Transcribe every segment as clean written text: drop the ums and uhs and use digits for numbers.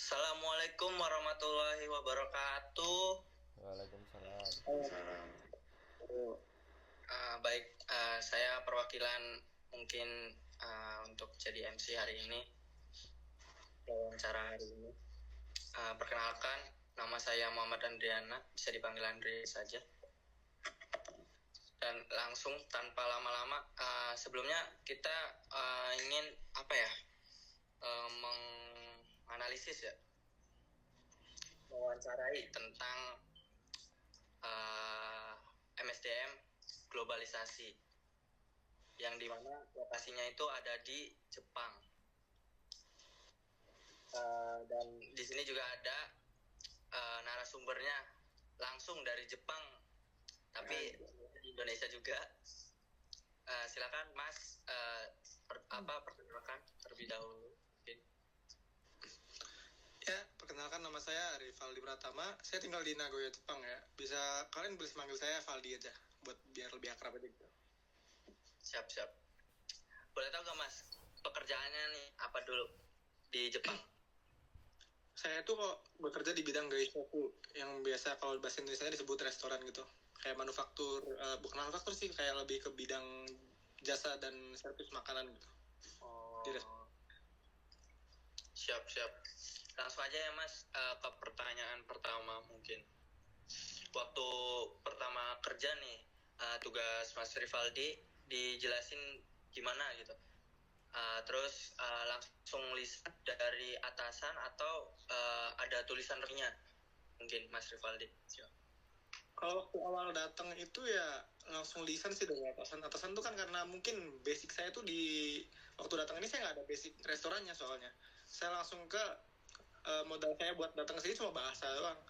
Assalamualaikum warahmatullahi wabarakatuh. Waalaikumsalam. Baik, saya perwakilan mungkin untuk jadi MC hari ini, wawancara hari ini. Perkenalkan, nama saya Muhammad Andriana, bisa dipanggil Andri saja. Dan langsung tanpa lama-lama, sebelumnya kita ingin menganalisis ya, mewawancarai tentang MSDM globalisasi yang dimana lokasinya itu ada di Jepang. Dan di sini juga ada narasumbernya langsung dari Jepang, tapi di Indonesia juga. Silakan Mas, perkenalkan terlebih dahulu. Ya, perkenalkan nama saya Rivaldi Pratama. Saya tinggal di Nagoya, Jepang ya. Kalian boleh manggil saya Valdi aja, biar lebih akrab aja gitu. Siap. Boleh tahu gak Mas, pekerjaannya nih apa dulu di Jepang? Saya tuh kok bekerja di bidang gaishoku, yang biasa kalau bahasa Indonesia disebut restoran gitu. Kayak manufaktur, bukan manufaktur sih, kayak lebih ke bidang jasa dan servis makanan gitu. Siap. Langsung aja ya Mas, ke pertanyaan pertama mungkin. Waktu pertama kerja nih, tugas Mas Rivaldi dijelasin gimana gitu. Terus langsung lisan dari atasan atau ada tulisan renyah mungkin Mas Rivaldi. Kalau waktu awal datang itu ya langsung lisan sih dari atasan. Atasan tuh kan karena mungkin basic saya tuh di waktu datang ini saya nggak ada basic restorannya soalnya. Saya langsung ke modal saya buat datang ke sini cuma bahasa doang.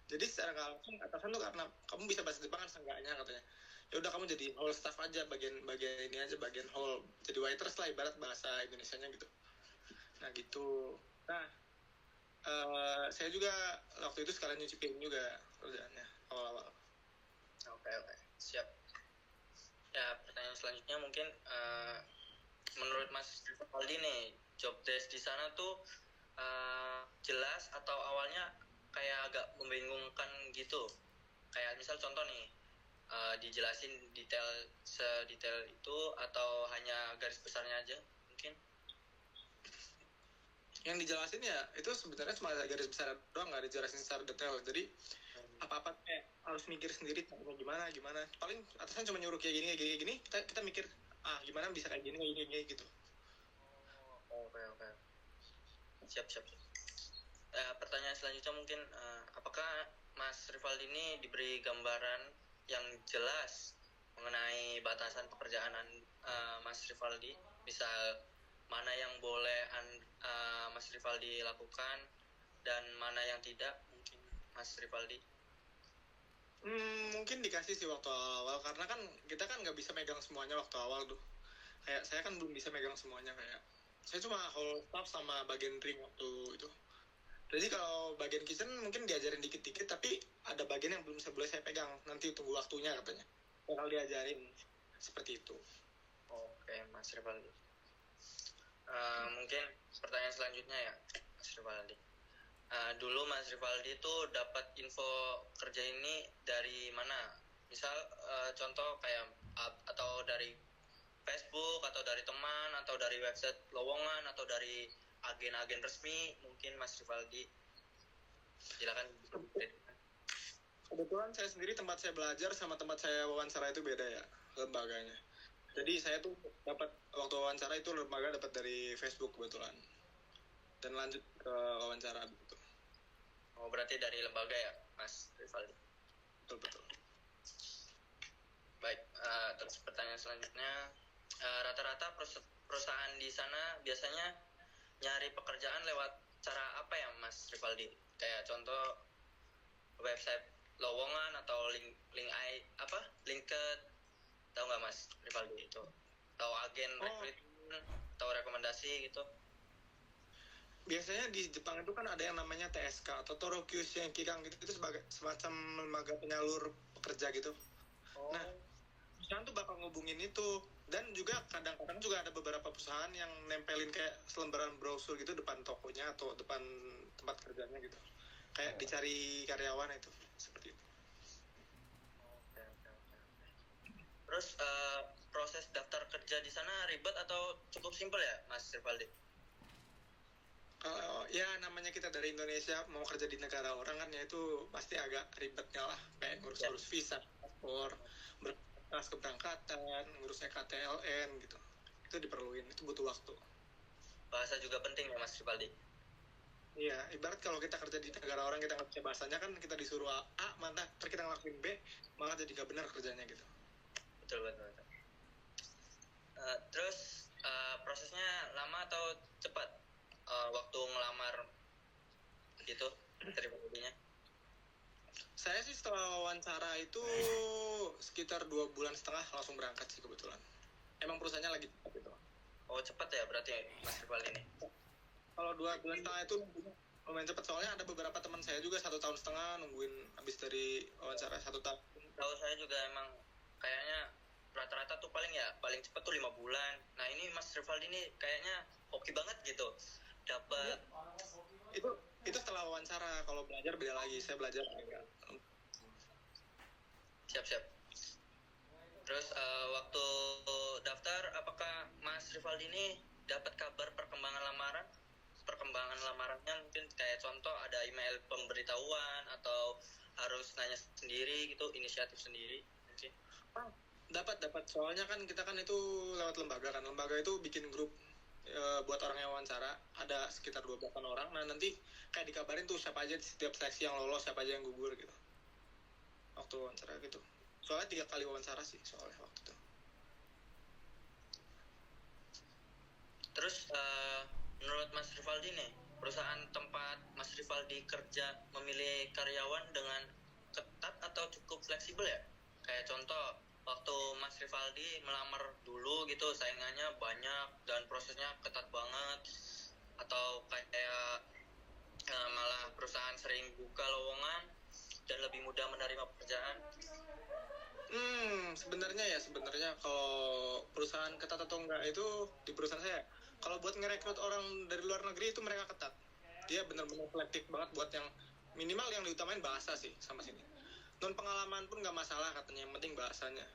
Jadi secara nggak langsung atasan tuh karena kamu bisa bahasa Jepang kan seenggaknya katanya. Ya udah kamu jadi hall staff aja, bagian ini aja, bagian hall. Jadi waiters lah ibarat bahasa Indonesianya gitu. Nah gitu. Nah saya juga waktu itu sekalian nyuci piring juga kerjaannya awal-awal. Oke, siap. Ya, pertanyaan selanjutnya mungkin menurut Mas Rivaldi nih, job desk di sana tuh jelas atau awalnya kayak agak membingungkan gitu? Kayak misal contoh nih, dijelasin sedetail itu atau hanya garis besarnya aja mungkin? Yang dijelasin ya itu sebenarnya cuma garis besar doang, nggak dijelasin secara detail. Jadi apa-apa harus mikir sendiri mau gimana. Paling atasan cuma nyuruh kayak gini, kita mikir gimana bisa kayak gini gitu. Oke. Siap. Pertanyaan selanjutnya mungkin, apakah Mas Rivaldi ini diberi gambaran yang jelas mengenai batasan pekerjaan Mas Rivaldi? Misal mana yang boleh Mas Rivaldi lakukan dan mana yang tidak mungkin Mas Rivaldi? Mungkin dikasih sih waktu awal karena kan kita kan nggak bisa megang semuanya waktu awal tuh. Kayak saya kan belum bisa megang semuanya, kayak saya cuma hall staff sama bagian ring waktu itu. Jadi kalau bagian kitchen mungkin diajarin dikit-dikit, tapi ada bagian yang belum boleh saya pegang. Nanti tunggu waktunya katanya. Bakal diajarin seperti itu. Oke, Mas Rivaldi. Mungkin pertanyaan selanjutnya ya, Mas Rivaldi. Dulu Mas Rivaldi itu dapat info kerja ini dari mana? Misal contoh kayak atau dari Facebook atau dari teman atau dari website lowongan atau dari agen-agen resmi mungkin Mas Rivaldi. Silakan. Kebetulan saya sendiri tempat saya belajar sama tempat saya wawancara itu beda ya lembaganya. Jadi saya tuh dapat waktu wawancara itu lembaga dapat dari Facebook kebetulan. Dan lanjut ke wawancara gitu. Oh, berarti dari lembaga ya, Mas Rivaldi? Betul. Baik, terus pertanyaan selanjutnya, rata-rata perusahaan di sana biasanya nyari pekerjaan lewat cara apa ya, Mas Rivaldi? Kayak contoh website lowongan atau LinkedIn, tahu nggak Mas Rivaldi itu? Atau agen rekrutmen atau rekomendasi gitu? Biasanya di Jepang itu kan ada yang namanya TSK atau Torokyu Shinkikang gitu, itu sebagai semacam lembaga penyalur pekerja gitu. Nah, perusahaan tuh bakal ngubungin itu Dan juga kadang-kadang juga ada beberapa perusahaan yang nempelin kayak selembaran brosur gitu depan tokonya atau depan tempat kerjanya gitu. Kayak dicari karyawan itu, seperti itu. Oke, oke, oke. Terus proses daftar kerja di sana ribet atau cukup simpel ya, Mas Rivaldi? Kalau ya namanya kita dari Indonesia mau kerja di negara orang kan ya itu pasti agak ribetnya lah, kayak ngurus-ngurus visa, paspor, berkas keberangkatan, ngurusnya KTLN gitu. Itu diperluin, itu butuh waktu. Bahasa juga penting ya, Mas Rivaldi? Iya, ibarat kalau kita kerja di negara orang kita nggak bisa bahasanya kan kita disuruh A, mantap, terus kita ngelakuin B, malah jadi nggak benar kerjanya gitu. Betul, betul, betul. Terus prosesnya lama atau cepat waktu ngelamar gitu ceritanya? Saya sih setelah wawancara itu sekitar 2,5 bulan langsung berangkat sih kebetulan. Emang perusahaannya lagi cepat gitu. Oh cepat ya berarti Mas Rivaldi ini? Kalau 2,5 bulan itu lumayan cepat, soalnya ada beberapa teman saya juga 1,5 tahun nungguin habis dari wawancara 1 tahun. Tahu saya juga emang kayaknya rata-rata tuh paling cepat tuh 5 bulan. Nah ini Mas Rivaldi ini kayaknya hoki banget gitu dapat. Itu setelah wawancara. Kalau belajar beda lagi, saya belajar enggak. Siap. Terus waktu daftar apakah Mas Rivaldi ini dapat kabar perkembangan lamarannya, mungkin kayak contoh ada email pemberitahuan atau harus nanya sendiri gitu, inisiatif sendiri mungkin? Dapat soalnya kan kita kan itu lewat lembaga itu bikin grup buat orang yang wawancara, ada sekitar 28 orang. Nah nanti kayak dikabarin tuh siapa aja di setiap seleksi yang lolos, siapa aja yang gugur gitu waktu wawancara gitu. Soalnya 3 kali wawancara sih soalnya waktu itu. Terus menurut Mas Rivaldi nih, perusahaan tempat Mas Rivaldi kerja memilih karyawan dengan ketat atau cukup fleksibel ya? Kayak contoh waktu Mas Rivaldi melamar dulu gitu saingannya banyak dan prosesnya ketat banget, atau kayak malah perusahaan sering buka lowongan dan lebih mudah menerima pekerjaan? Sebenarnya kalau perusahaan ketat atau enggak itu di perusahaan saya, kalau buat ngerekrut orang dari luar negeri itu mereka ketat. Dia benar-benar selektif banget buat yang minimal yang diutamain bahasa sih sama sini. Non pengalaman pun nggak masalah katanya, yang penting bahasanya.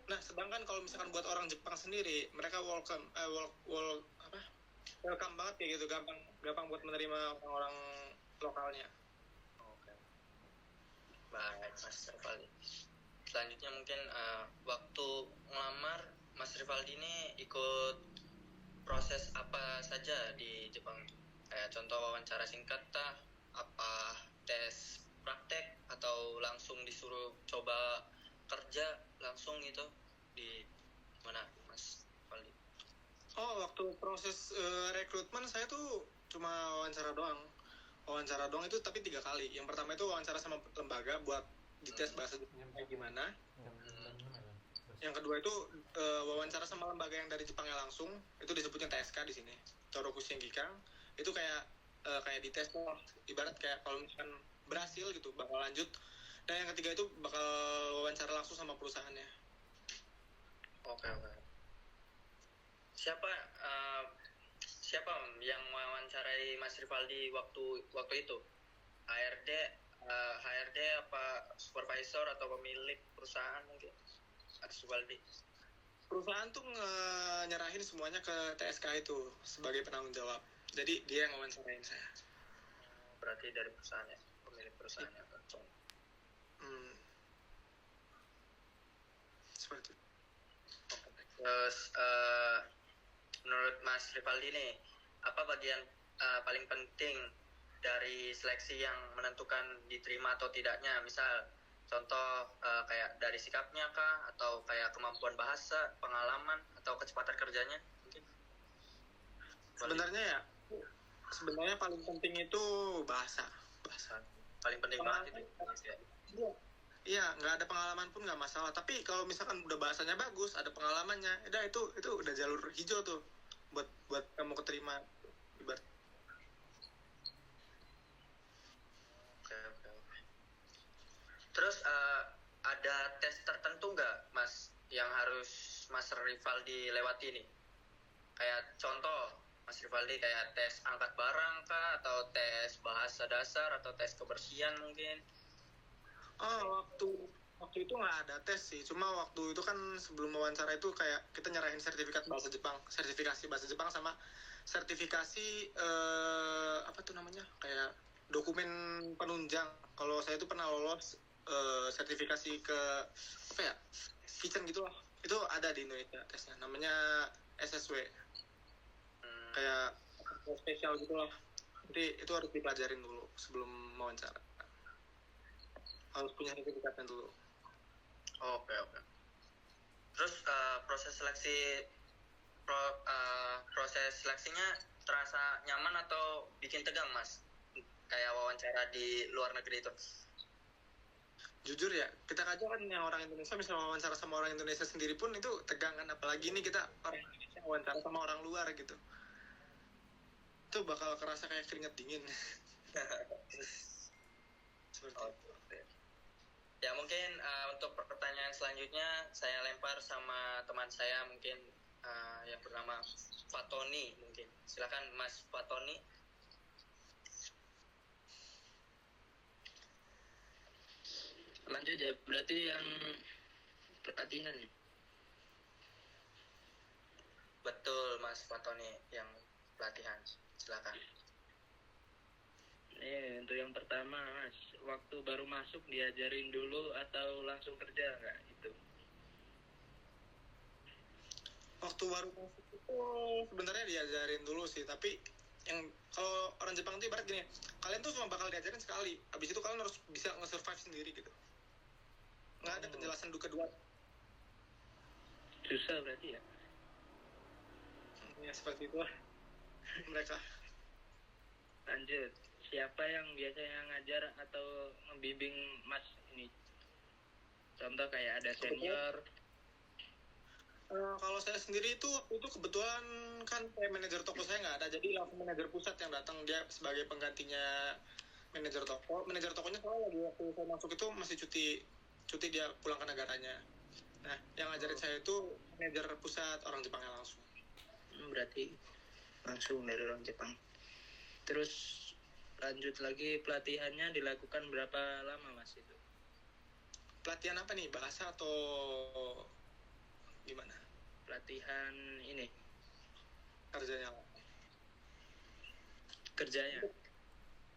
Nah sedangkan kalau misalkan buat orang Jepang sendiri, mereka welcome banget kayak gitu, gampang buat menerima orang-orang lokalnya. Oke. Baik Mas Rivaldi. Selanjutnya mungkin waktu ngelamar Mas Rivaldi ini ikut proses apa saja di Jepang? Kayak contoh wawancara singkat tah, apa tes praktek atau langsung disuruh coba kerja langsung gitu di mana Mas Rivaldi? Oh, waktu proses rekrutmen saya tuh cuma wawancara doang itu, tapi 3 kali. Yang pertama itu wawancara sama lembaga buat dites bahasa Jepangnya kayak gimana. Yang kedua itu wawancara sama lembaga yang dari Jepangnya langsung, itu disebutnya TSK di sini, Toroku Shinggikan. Itu kayak dites loh, ibarat kayak kalau misalkan berhasil gitu bakal lanjut. Dan yang ketiga itu bakal wawancara langsung sama perusahaannya. Oke. Siapa yang mewawancarai Mas Rivaldi waktu itu? HRD apa supervisor atau pemilik perusahaan mungkin? Mas Rivaldi. Perusahaan tuh nyerahin semuanya ke TSK itu sebagai penanggung jawab. Jadi dia yang wawancarain saya. Berarti dari perusahaannya, pemilik perusahaannya langsung. Seperti itu. Terus menurut Mas Rivaldi nih, apa bagian paling penting dari seleksi yang menentukan diterima atau tidaknya? Misal contoh kayak dari sikapnya kah, atau kayak kemampuan bahasa, pengalaman, atau kecepatan kerjanya mungkin? Sebenarnya paling penting itu bahasa paling penting banget itu ya. Iya, nggak ada pengalaman pun nggak masalah. Tapi kalau misalkan udah bahasanya bagus, ada pengalamannya, itu udah jalur hijau tuh buat kamu keterima. Ibarat. Oke. Terus ada tes tertentu nggak, Mas, yang harus Mas Rivaldi lewati nih? Kayak contoh, Mas Rivaldi kayak tes angkat barang kah, atau tes bahasa dasar, atau tes kebersihan mungkin? Waktu itu nggak ada tes sih, cuma waktu itu kan sebelum wawancara itu kayak kita nyerahin sertifikasi bahasa Jepang sama sertifikasi apa tuh namanya, kayak dokumen penunjang. Kalau saya itu pernah lolos sertifikasi ke apa ya, kitchen gitu loh, itu ada di Indonesia tesnya, namanya SSW, kayak spesial gitu loh. Jadi itu harus dipelajarin dulu sebelum wawancara, harus punya sertifikatnya dulu. Oke. Terus proses seleksinya terasa nyaman atau bikin tegang, Mas? Kayak wawancara di luar negeri itu. Jujur ya, kita aja kan yang orang Indonesia, misalnya wawancara sama orang Indonesia sendiri pun itu tegang kan, apalagi ini kita orang Indonesia wawancara sama orang luar gitu. Itu bakal kerasa kayak keringat dingin. Seperti itu. Ya mungkin untuk pertanyaan selanjutnya saya lempar sama teman saya mungkin yang bernama Fatoni mungkin. Silakan Mas Fatoni. Lanjut ya, berarti yang pelatihan. Betul Mas Fatoni, yang pelatihan. Silakan. Untuk yang pertama Mas, waktu baru masuk diajarin dulu atau langsung kerja nggak itu? Waktu baru masuk itu sebenarnya diajarin dulu sih, tapi yang kalau orang Jepang tuh ibarat gini, kalian tuh cuma bakal diajarin sekali, habis itu kalian harus bisa nge-survive sendiri gitu, nggak ada penjelasan kedua. Susah berarti ya? Ya seperti itulah mereka. Lanjut, siapa yang biasanya ngajar atau membimbing Mas ini? Contoh kayak ada senior. Kalau saya sendiri itu kebetulan kan kayak manajer toko saya nggak ada, jadi langsung manajer pusat yang datang, dia sebagai penggantinya manajer toko. Manajer tokonya soalnya lagi waktu saya masuk itu masih cuti dia pulang ke negaranya. Nah, yang ngajarin saya itu manajer pusat orang Jepangnya langsung. Berarti langsung dari orang Jepang. Terus lanjut lagi, pelatihannya dilakukan berapa lama Mas itu? Pelatihan apa nih, bahasa atau gimana? Pelatihan ini kerjanya.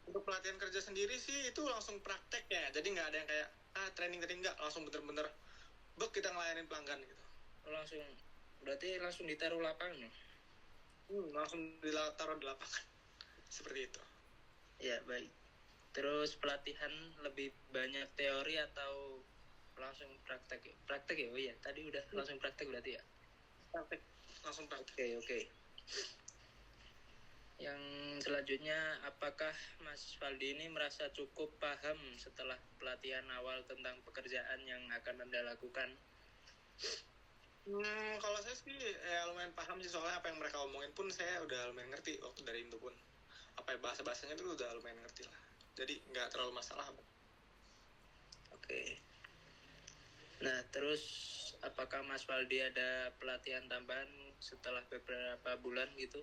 Untuk pelatihan kerja sendiri sih itu langsung praktek ya, jadi nggak ada yang kayak training nggak, langsung bener-bener kita ngelayanin pelanggan gitu. Berarti langsung ditaruh lapangan. Langsung ditaruh di lapangan seperti itu. Ya baik. Terus pelatihan lebih banyak teori atau langsung praktek ya? Oh iya, tadi udah langsung praktek berarti ya? Langsung praktek. Oke. Yang selanjutnya, apakah Mas Valdi ini merasa cukup paham setelah pelatihan awal tentang pekerjaan yang akan Anda lakukan? Kalau saya sih ya lumayan paham sih, soalnya apa yang mereka omongin pun saya udah lumayan ngerti waktu dari Indo pun. Apa ya, bahasa-bahasanya itu udah lumayan ngerti lah. Jadi nggak terlalu masalah. Oke. Nah, terus apakah Mas Valdi ada pelatihan tambahan setelah beberapa bulan gitu?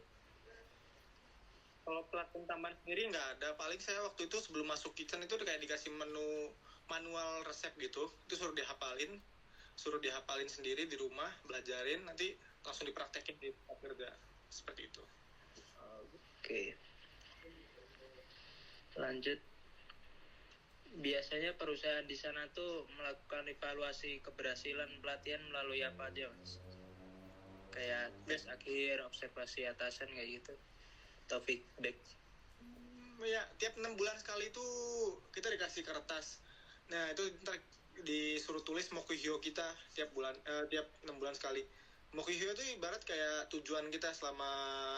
Kalau pelatihan tambahan sendiri nggak ada. Paling saya waktu itu sebelum masuk kitchen itu kayak dikasih menu manual resep gitu. Itu suruh dihafalin sendiri di rumah, belajarin, nanti langsung dipraktekin di tempat kerja. Seperti itu. Oke. Lanjut. Biasanya perusahaan di sana tuh melakukan evaluasi keberhasilan pelatihan melalui apa aja, Mas? Kayak tes akhir, observasi atasan kayak gitu, atau feedback? Ya, tiap 6 bulan sekali itu kita dikasih kertas. Nah, itu ntar disuruh tulis mokuhyo kita tiap 6 bulan sekali. Mokuhyo itu ibarat kayak tujuan kita selama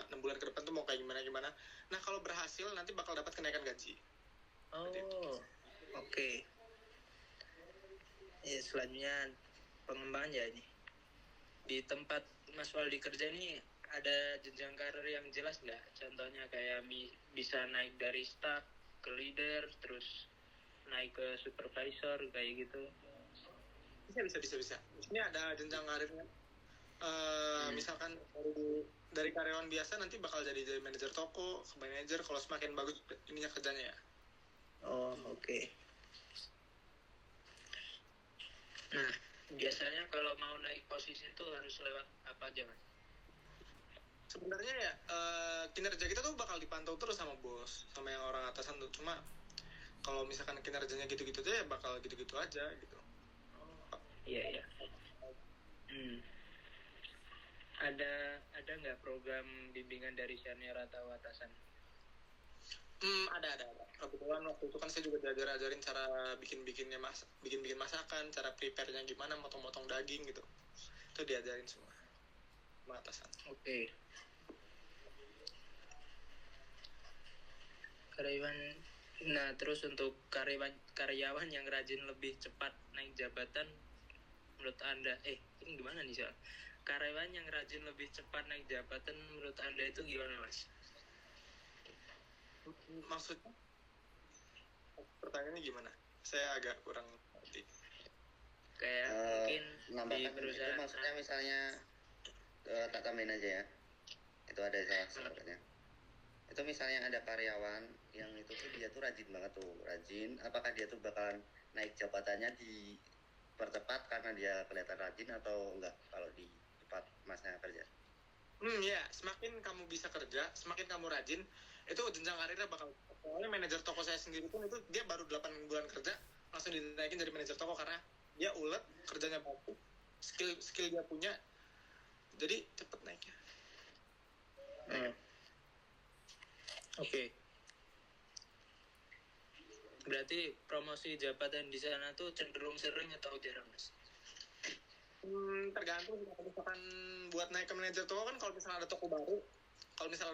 6 bulan ke depan tuh mau kayak gimana. Nah, kalau berhasil nanti bakal dapat kenaikan gaji. Oke. Ya, selanjutnya pengembangan ya ini. Di tempat Mas Waldi kerja ini ada jenjang karir yang jelas nggak? Contohnya kayak bisa naik dari staff ke leader, terus naik ke supervisor kayak gitu. Bisa. Ini ada jenjang karirnya. misalkan dari karyawan biasa nanti bakal jadi manajer toko, ke manajer kalau semakin bagus ininya kerjanya ya. Oh, oke. Nah, biasanya kalau mau naik posisi itu harus lewat apa aja, Mas? Sebenarnya ya kinerja kita tuh bakal dipantau terus sama bos, sama yang orang atasan tuh. Cuma kalau misalkan kinerjanya gitu-gitu aja ya bakal gitu-gitu aja gitu. Iya. Ada nggak program bimbingan dari senior atau atasan? Ada. Kebetulan waktu itu kan saya juga diajarin cara bikin masakan, cara prepare-nya gimana, motong-motong daging gitu. Itu diajarin semua sama atasan. Oke. Nah, terus untuk karyawan yang rajin lebih cepat naik jabatan, menurut Anda, ini gimana nih soal? Karyawan yang rajin lebih cepat naik jabatan, menurut Anda itu gimana, Mas? Maksudnya? Pertanyaannya gimana? Saya agak kurang ngerti. Kayak mungkin di perusahaan. Itu maksudnya misalnya tak tambahin aja ya. Itu ada salah satunya. Itu misalnya ada karyawan yang itu tuh dia tuh rajin banget tuh, apakah dia tuh bakalan naik jabatannya dipercepat karena dia kelihatan rajin atau enggak kalau di tempat masnya kerja? Ya, semakin kamu bisa kerja, semakin kamu rajin, itu jenjang karirnya bakal. Soalnya manajer toko saya sendiri pun itu dia baru 8 bulan kerja langsung dinaikin jadi manajer toko karena dia ulet, kerjanya bagus, skill dia punya, jadi cepet naiknya. Oke. Berarti promosi jabatan di sana tuh cenderung sering atau jarang, Mas? Tergantung. Kalau misalkan buat naik ke manajer toko kan kalau misalnya ada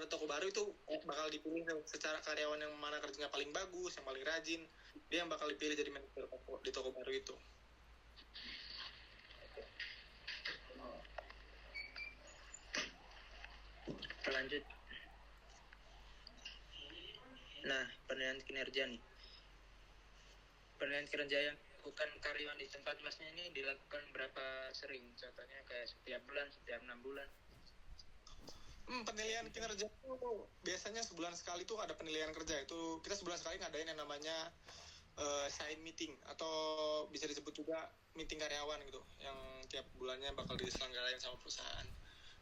toko baru itu bakal dipilih secara karyawan yang mana kerjanya paling bagus, yang paling rajin, dia yang bakal dipilih jadi manajer toko di toko baru itu. Lanjut. Nah, penilaian kinerja nih. Penilaian kinerja yang dilakukan karyawan di tempat masnya ini dilakukan berapa sering? Contohnya kayak setiap bulan, setiap 6 bulan. Penilaian kinerja itu biasanya sebulan sekali tuh ada penilaian kerja. Itu kita sebulan sekali ngadain yang namanya sign meeting atau bisa disebut juga meeting karyawan gitu, yang tiap bulannya bakal diselenggarain sama perusahaan.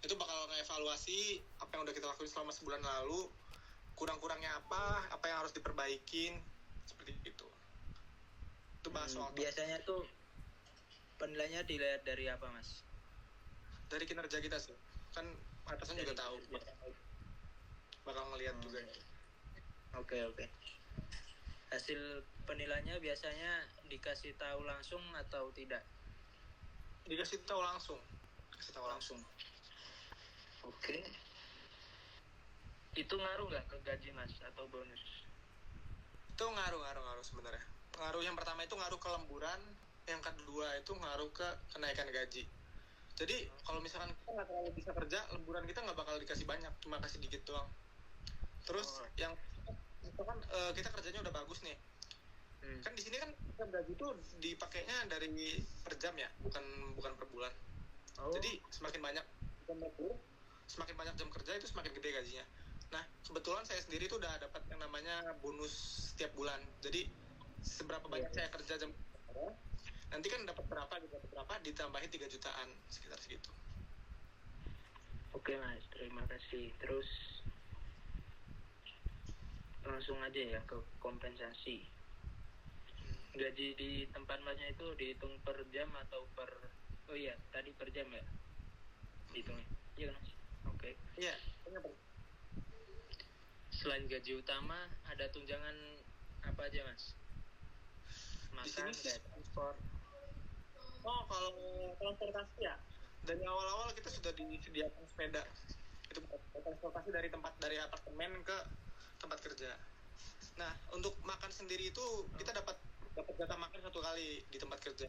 Itu bakal ngevaluasi apa yang udah kita lakuin selama sebulan lalu, kurang-kurangnya apa yang harus diperbaikin, seperti itu. Itu bahas soal. Biasanya tuh penilaiannya dilihat dari apa, Mas? Dari kinerja kita sih. Kan atasan juga tahu. Bakal ngelihat juga. Oke. Hasil penilaiannya biasanya dikasih tahu langsung atau tidak? Dikasih tahu langsung. Oke. Itu ngaruh nggak ke gaji, Mas, atau bonus? Itu ngaruh sebenarnya. Ngaruh yang pertama itu ngaruh ke lemburan, yang kedua itu ngaruh ke kenaikan gaji. Jadi kalau misalkan kita nggak terlalu bisa kerja, lemburan kita nggak bakal dikasih banyak, cuma kasih dikit doang. Terus yang misalkan kita kerjanya udah bagus nih, kan di sini kan gaji itu dipakainya dari per jam ya, bukan per bulan. Jadi semakin banyak jam kerja itu semakin gede gajinya. Nah, kebetulan saya sendiri tuh udah dapat yang namanya bonus setiap bulan. Jadi seberapa banyak saya kerja jam nanti kan dapat berapa ditambahin 3 jutaan sekitar segitu. Oke, Mas, terima kasih. Terus langsung aja ya ke kompensasi. Gaji di tempat Masnya itu dihitung per jam atau per tadi per jam ya dihitungnya? Iya kan, Mas? Oke. Iya. Selain gaji utama ada tunjangan apa aja, Mas? Makan, transport. Kalau transportasi ya, dari awal-awal kita sudah disediakan sepeda. Itu transportasi dari apartemen ke tempat kerja. Nah, untuk makan sendiri itu kita dapat jatah makan 1 kali di tempat kerja.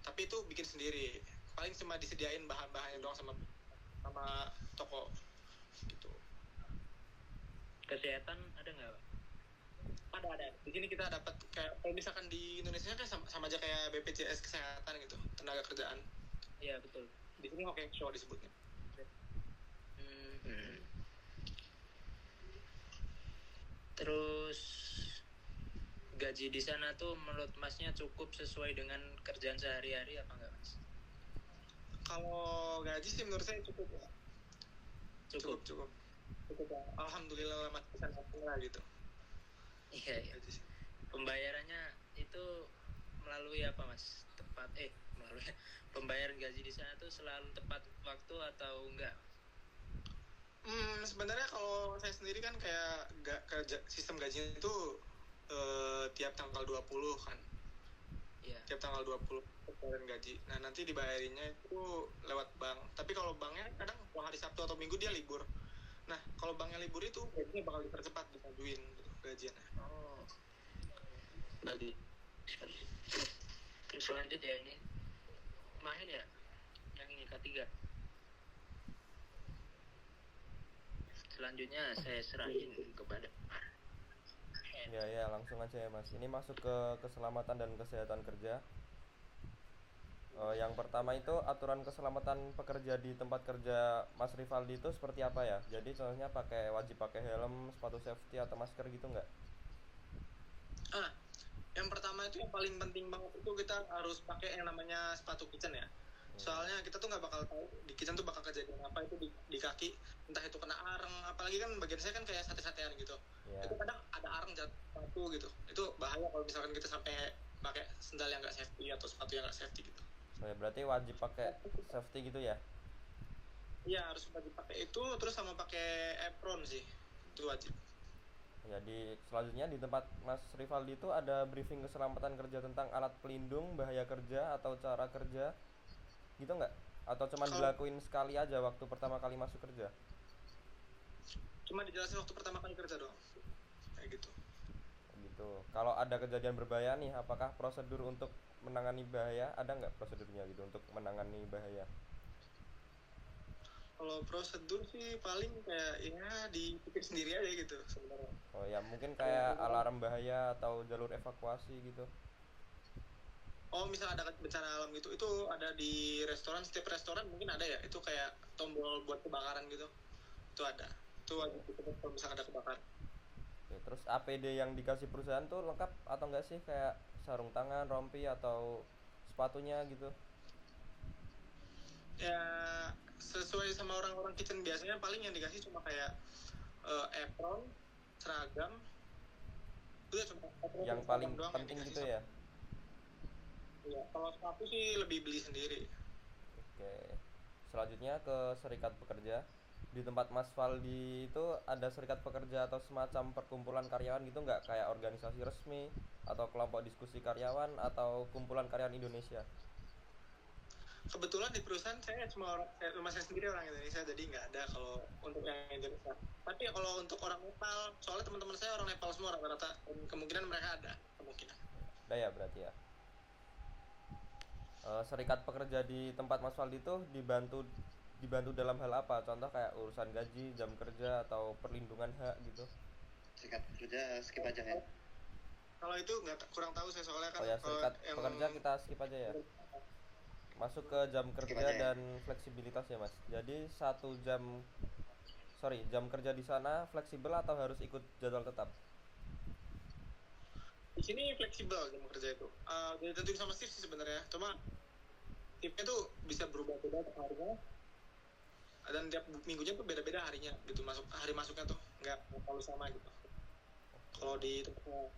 Tapi itu bikin sendiri. Paling cuma disediain bahan-bahannya doang sama toko gitu. Kesehatan ada nggak, Pak? Ada. Di sini kita dapat kayak kalau misalkan di Indonesia kan sama aja kayak BPJS kesehatan gitu, tenaga kerjaan. Iya, betul. Di sini Show disebutnya. Hmm. Terus gaji di sana tuh menurut masnya cukup sesuai dengan kerjaan sehari-hari apa enggak mas? Kalau gaji sih menurut saya cukup ya. Cukup. Cukup ya. Alhamdulillah lah mas bisa lah gitu. Iya. Gaji sih. Pembayarannya itu melalui apa mas? Melalui pembayaran gaji di sana tuh selalu tepat waktu atau enggak? Sebenarnya kalau saya sendiri kan kayak sistem gajinya itu tiap tanggal 20 kan. Iya. Tiap tanggal 20 pembayaran gaji. Nah, nanti dibayarinnya itu lewat bank. Tapi kalau banknya kadang hari Sabtu atau Minggu dia libur. Nah, kalau banknya libur itu gajinya bakal dipercepat dimajuin gitu, gajiannya. Oh. Bagus. Terus selanjutnya ini main ya yang ini K3. Selanjutnya saya serahin kepada Ya, langsung aja ya mas. Ini masuk ke keselamatan dan kesehatan kerja. Yang pertama itu aturan keselamatan pekerja di tempat kerja Mas Rivaldi itu seperti apa ya? Jadi contohnya wajib pakai helm, sepatu safety atau masker gitu nggak? Yang pertama itu yang paling penting banget itu kita harus pakai yang namanya sepatu kitchen ya. Soalnya kita tuh nggak bakal tahu di kitchen tuh bakal kejadian apa itu di kaki, entah itu kena areng, apalagi kan bagian saya kan kayak sate-satean gitu. Yeah. Itu kadang ada areng jatuh sepatu gitu. Itu bahaya kalau misalkan kita sampai pakai sendal yang nggak safety atau sepatu yang nggak safety gitu. Oh ya, berarti wajib pakai safety gitu ya? Iya, harus wajib pakai itu, terus sama pakai apron sih, itu wajib. Jadi selanjutnya di tempat Mas Rivaldi itu ada briefing keselamatan kerja tentang alat pelindung, bahaya kerja atau cara kerja gitu nggak? Atau cuma dilakuin sekali aja waktu pertama kali masuk kerja? Cuma dijelasin waktu pertama kali kerja doang, kayak gitu. Gitu. Kalau ada kejadian berbahaya nih, apakah prosedur untuk menangani bahaya ada nggak prosedurnya gitu untuk menangani bahaya? Kalau prosedur sih paling kayak ya dipikir sendiri aja gitu sebenarnya. Oh ya, mungkin kayak alarm bahaya atau jalur evakuasi gitu. Oh, misalnya ada bencana alam gitu, itu ada di restoran, setiap restoran mungkin ada ya, itu kayak tombol buat kebakaran gitu, itu ada, itu wajib ditutup kalau misalnya ada kebakaran. Oke, terus APD yang dikasih perusahaan tuh lengkap atau enggak sih, kayak sarung tangan, rompi atau sepatunya gitu? Ya sesuai sama orang-orang kitchen biasanya paling yang dikasih cuma kayak apron, seragam, itu ya cuma apron, yang paling penting gitu ya? Iya, kalau sepatu sih lebih beli sendiri. Oke, selanjutnya ke serikat pekerja. Di tempat Mas Valdi itu ada serikat pekerja atau semacam perkumpulan karyawan gitu nggak? Kayak organisasi resmi atau kelompok diskusi karyawan atau kumpulan karyawan Indonesia? Kebetulan di perusahaan saya rumah saya sendiri orang Indonesia, jadi nggak ada kalau untuk yang Indonesia. Tapi kalau untuk orang Nepal, soalnya teman-teman saya orang Nepal semua rata-rata, kemungkinan mereka ada kemungkinan. Ada ya berarti ya. Serikat pekerja di tempat Mas Valdi itu dibantu dalam hal apa? Contoh kayak urusan gaji, jam kerja atau perlindungan hak gitu. Serikat pekerja skip aja kan? Kalau itu kurang tahu saya soalnya kan. Oh ya, serikat pekerja kita skip aja ya. Masuk ke jam kerja dan fleksibilitas ya Mas. Jadi jam kerja di sana fleksibel atau harus ikut jadwal tetap? Di sini fleksibel jam kerja itu. Jadi tentuin sama shift sih sebenarnya. Cuma shiftnya tuh bisa berubah-ubah harinya. Dan tiap minggunya tuh beda-beda harinya gitu, hari masuknya tuh nggak terlalu sama gitu. Kalau di tempatnya.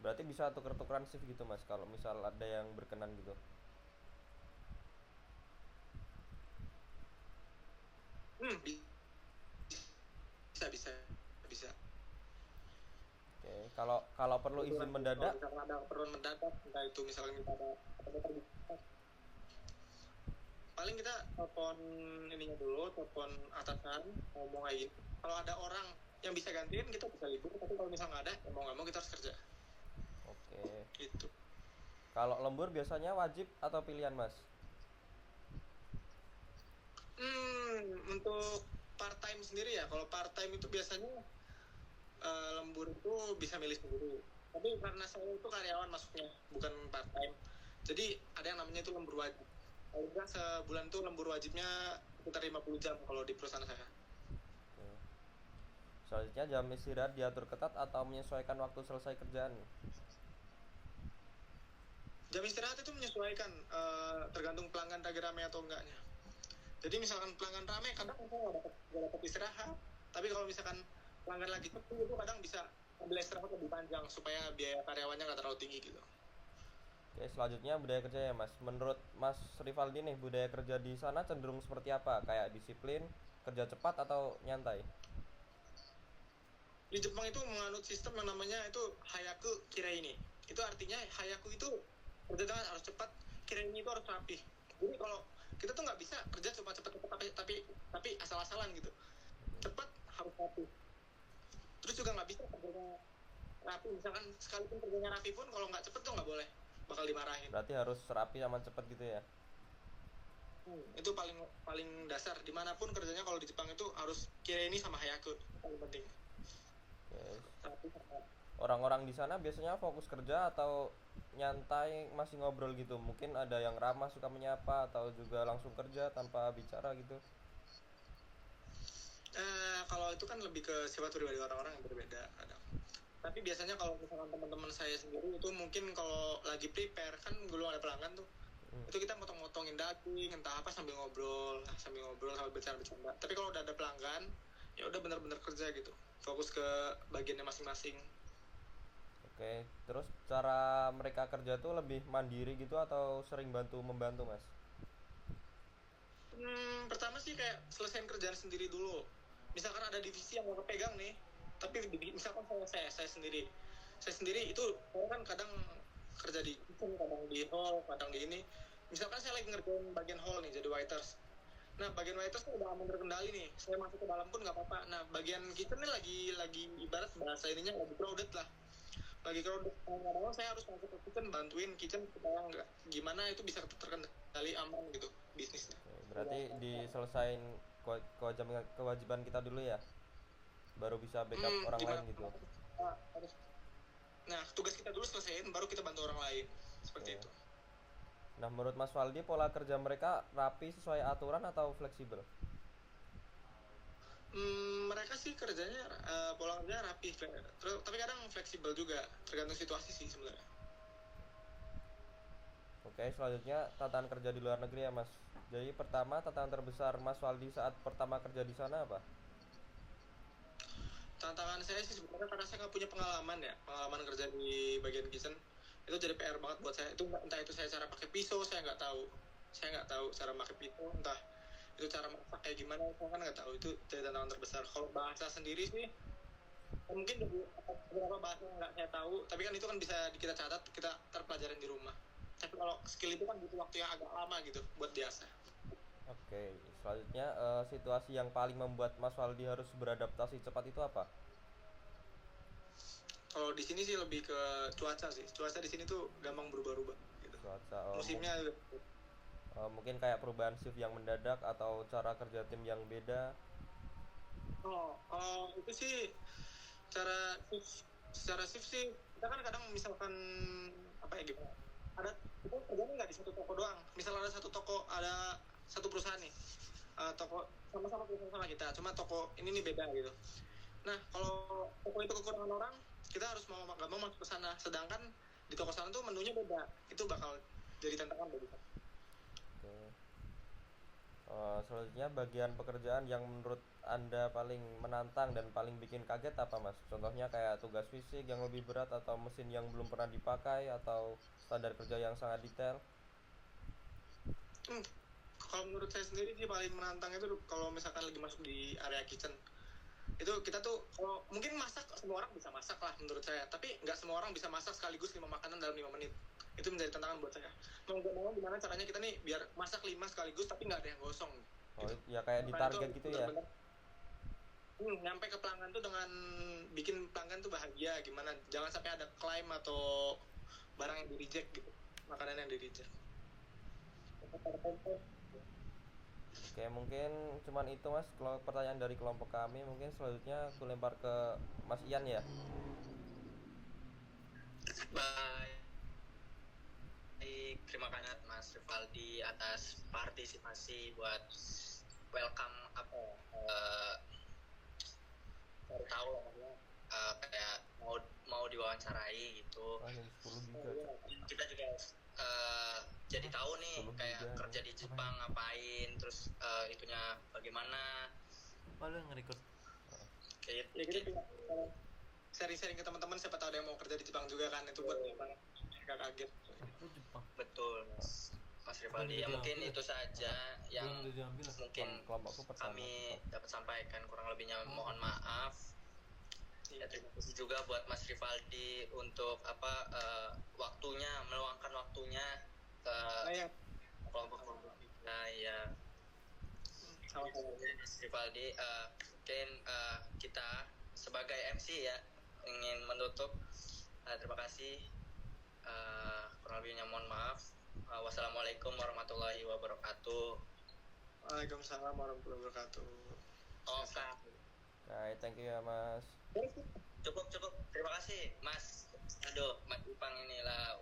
Berarti bisa tuker-tukeran shift gitu Mas kalau misal ada yang berkenan gitu. Bisa. Oke, kalau perlu izin mendadak. Kalau ada perlu mendadak, entah itu misalnya kita ada paling kita telepon ininya dulu, telepon atasan, ngomong aja. Kalau ada orang yang bisa gantiin kita bisa libur, tapi kalau misalnya nggak ada, mau nggak mau kita harus kerja. Oke. Gitu. Kalau lembur biasanya wajib atau pilihan Mas? Untuk part time sendiri ya, kalau part time itu biasanya lembur itu bisa milih sendiri. Tapi karena saya itu karyawan masuknya, bukan part time. Jadi ada yang namanya itu lembur wajib. Kalau sebulan tuh lembur wajibnya sekitar 50 jam kalau di perusahaan saya. Selanjutnya jam istirahat diatur ketat atau menyesuaikan waktu selesai kerjaan. Jam istirahat itu menyesuaikan, tergantung pelanggan lagi rame atau enggaknya. Jadi misalkan pelanggan rame kadang saya nggak dapat istirahat, tapi kalau misalkan pelanggan lagi sepi itu kadang bisa ambil istirahat lebih panjang supaya biaya karyawannya nggak terlalu tinggi gitu. Oke, selanjutnya budaya kerja ya Mas. Menurut Mas Rivaldi nih, budaya kerja di sana cenderung seperti apa? Kayak disiplin, kerja cepat atau nyantai? Di Jepang itu menganut sistem yang namanya itu hayaku kireini. Itu artinya hayaku itu kerja dengan harus cepat, kireini itu harus rapi. Jadi kalau kita tuh nggak bisa kerja cuma cepat-cepat tapi asal-asalan gitu. Cepat harus rapi. Terus juga nggak bisa kerjanya rapi. Misalkan sekalipun kerjanya rapi pun kalau nggak cepet tuh nggak boleh, bakal dimarahin. Berarti harus rapi sama cepat gitu ya? Itu paling dasar dimanapun kerjanya. Kalau di Jepang itu harus kireini sama hayaku, paling penting. Oke. Orang-orang di sana biasanya fokus kerja atau nyantai masih ngobrol gitu? Mungkin ada yang ramah suka menyapa atau juga langsung kerja tanpa bicara gitu? Kalau itu kan lebih ke sifat pribadi orang-orang yang berbeda kadang. Tapi biasanya kalau misalkan teman-teman saya sendiri itu mungkin kalau lagi prepare kan belum ada pelanggan tuh, itu kita motong-motongin daging entah apa sambil ngobrol sambil bercanda. Tapi kalau udah ada pelanggan ya udah benar-benar kerja gitu, fokus ke bagiannya masing-masing. Oke, terus cara mereka kerja tuh lebih mandiri gitu atau sering bantu-membantu Mas? Pertama sih kayak selesaiin kerjaan sendiri dulu. Misalkan ada divisi yang mau kepegang nih, tapi misalkan saya sendiri itu saya kan kadang kerja di kitchen, kadang di hall, kadang di ini. Misalkan saya lagi ngerjain bagian hall nih jadi waiters. Nah bagian waiters tuh udah aman terkendali nih, saya masuk ke dalam pun nggak apa-apa. Nah bagian kitchen nih lagi ibarat bahasa ininya lagi crowded lah, lagi crowded. Kadang-kadang saya harus masuk ke kitchen, bantuin kitchen supaya nggak gimana itu bisa terkendali aman gitu bisnisnya. Berarti diselesain kewajiban kita dulu ya, baru bisa backup orang lain gitu. Nah tugas kita dulu selesaiin baru kita bantu orang lain seperti itu. Nah menurut Mas Waldi pola kerja mereka rapi sesuai aturan atau fleksibel? Mereka sih kerjanya pola kerjanya rapi, tapi kadang fleksibel juga, tergantung situasi sih sebenarnya. Oke, selanjutnya tantangan kerja di luar negeri ya Mas. Jadi pertama tantangan terbesar Mas Waldi saat pertama kerja di sana apa? Tantangan saya sih sebenarnya karena saya nggak punya pengalaman kerja di bagian kitchen, itu jadi PR banget buat saya. Itu entah itu saya cara pakai pisau, saya nggak tahu cara pakai pisau, entah itu cara masak kayak gimana, saya kan nggak tahu. Itu jadi tantangan terbesar. Kalau bahasa sendiri sih mungkin beberapa bahasa yang nggak saya tahu, tapi kan itu kan bisa kita catat, kita terpelajarin di rumah. Tapi kalau skill itu kan butuh waktu yang agak lama gitu buat biasa. Oke, selanjutnya situasi yang paling membuat Mas Waldi harus beradaptasi cepat itu apa? Kalau di sini sih lebih ke cuaca sih. Cuaca di sini tuh gampang berubah-ubah gitu. Cuaca, musimnya mungkin kayak perubahan shift yang mendadak atau cara kerja tim yang beda. Itu sih secara shift sih kita kan kadang misalkan apa ya gimana, ada kita kerjanya nggak di satu toko doang. Misal ada satu perusahaan nih, toko sama-sama perusahaan sama kita, cuma toko ini nih beda gitu. Nah kalau toko itu kekurangan orang, kita harus mau nggak mau masuk ke sana, sedangkan di toko sana tuh menunya beda, itu bakal jadi tantangan bagi kita. Oke. Selanjutnya bagian pekerjaan yang menurut Anda paling menantang dan paling bikin kaget apa Mas? Contohnya kayak tugas fisik yang lebih berat atau mesin yang belum pernah dipakai atau standar kerja yang sangat detail? Kalau menurut saya sendiri sih paling menantang itu kalau misalkan lagi masuk di area kitchen. Itu kita tuh kalau mungkin masak semua orang bisa masak lah menurut saya, tapi nggak semua orang bisa masak sekaligus 5 makanan dalam 5 menit. Itu menjadi tantangan buat saya. Mau nggak mau gimana caranya kita nih biar masak 5 sekaligus tapi nggak ada yang gosong. Gitu. Ya kayak di target gitu ya. Nyampe ke pelanggan tuh dengan bikin pelanggan tuh bahagia gimana, jangan sampai ada klaim atau barang yang di reject gitu, makanan yang di reject. Oke, mungkin cuman itu Mas kalau pertanyaan dari kelompok kami. Mungkin selanjutnya aku lempar ke Mas Ian ya. Baik, terima kasih Mas Rivaldi atas partisipasi buat welcome cari tahu lah maksudnya, kayak mau diwawancarai gitu. Ah, yang 10 giga Cak. Kita juga jadi tahu nih 10 kayak giga. kerja di Jepang ngapain, terus itunya bagaimana Malu nge-record. kayak Ya gitu sharing-sharing ke teman-teman, siapa tahu ada yang mau kerja di Jepang juga kan, itu buat mereka kaget. Itu Jepang. betul Mas Rivaldi. Ya mungkin itu saja yang Belum udah diambil lah. mungkin Kelompokku pertama. kami dapat sampaikan, kurang lebihnya mohon maaf. Ya, terima kasih juga buat Mas Rivaldi untuk waktunya, meluangkan waktunya ke Nah yang kelompok-kelompok kita ya. sama-sama. Mas Rivaldi, mungkin kita sebagai MC ya ingin menutup. Terima kasih. Kurang lebihnya mohon maaf. Wassalamualaikum warahmatullahi wabarakatuh. Waalaikumsalam warahmatullahi wabarakatuh. Oke. Nah, thank you ya Mas. Cukup. Terima kasih Mas. Aduh, Mas Ipang inilah